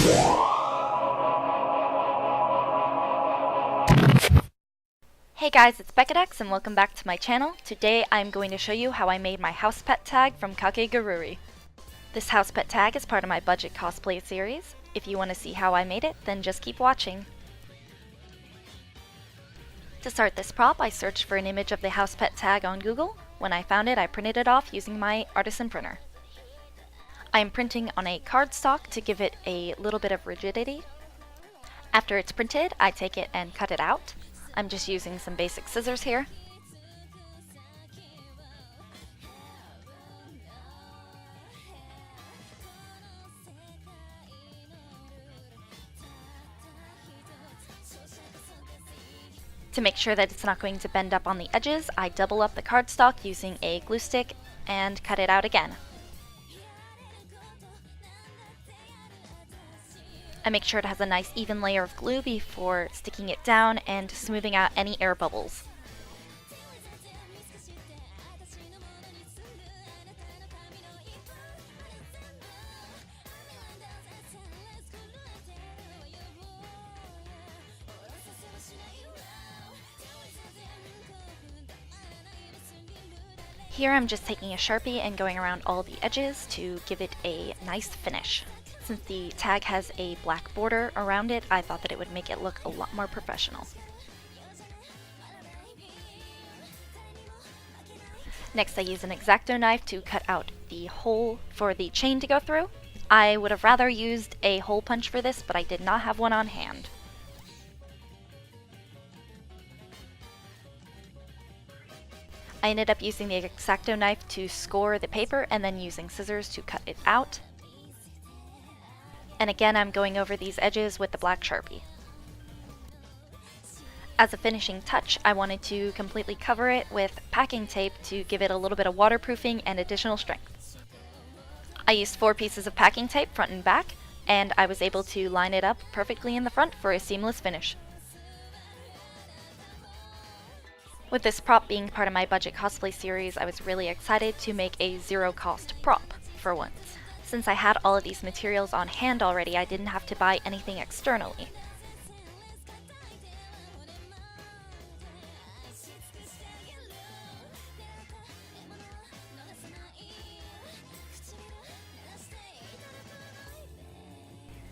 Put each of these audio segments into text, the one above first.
Hey guys, it's Beccadex and welcome back to my channel. Today I'm going to show you how I made my house pet tag from Kakegurui. This house pet tag is part of my budget cosplay series. If you want to see how I made it, then just keep watching. To start this prop, I searched for an image of the house pet tag on Google. When I found it, I printed it off using my artisan printer. I am printing on a cardstock to give it a little bit of rigidity. After it's printed, I take it and cut it out. I'm just using some basic scissors here. To make sure that it's not going to bend up on the edges, I double up the cardstock using a glue stick and cut it out again. I make sure it has a nice even layer of glue before sticking it down and smoothing out any air bubbles. Here I'm just taking a Sharpie and going around all the edges to give it a nice finish. Since the tag has a black border around it, I thought that it would make it look a lot more professional. Next I use an Xacto knife to cut out the hole for the chain to go through. I would have rather used a hole punch for this, but I did not have one on hand. I ended up using the Xacto knife to score the paper and then using scissors to cut it out. And again, I'm going over these edges with the black Sharpie. As a finishing touch, I wanted to completely cover it with packing tape to give it a little bit of waterproofing and additional strength. I used 4 pieces of packing tape front and back, and I was able to line it up perfectly in the front for a seamless finish. With this prop being part of my budget cosplay series, I was really excited to make a zero-cost prop for once. Since I had all of these materials on hand already, I didn't have to buy anything externally.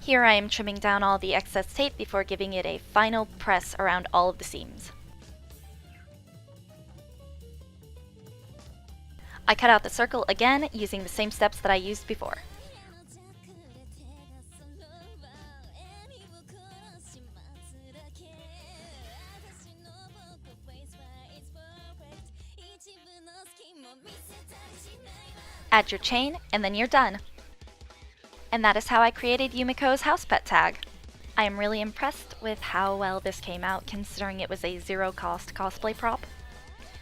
Here I am trimming down all the excess tape before giving it a final press around all of the seams. I cut out the circle again using the same steps that I used before. Add your chain and then you're done. And that is how I created Yumeko's house pet tag. I am really impressed with how well this came out considering it was a zero-cost cosplay prop.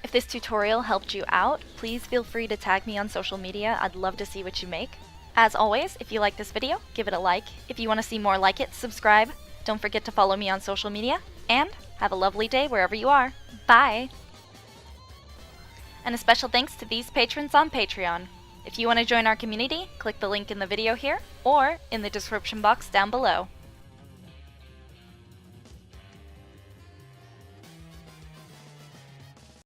If this tutorial helped you out, please feel free to tag me on social media. I'd love to see what you make. As always, if you like this video, give it a like. If you want to see more like it, subscribe. Don't forget to follow me on social media, and have a lovely day wherever you are. Bye! And a special thanks to these patrons on Patreon. If you want to join our community, click the link in the video here, or in the description box down below.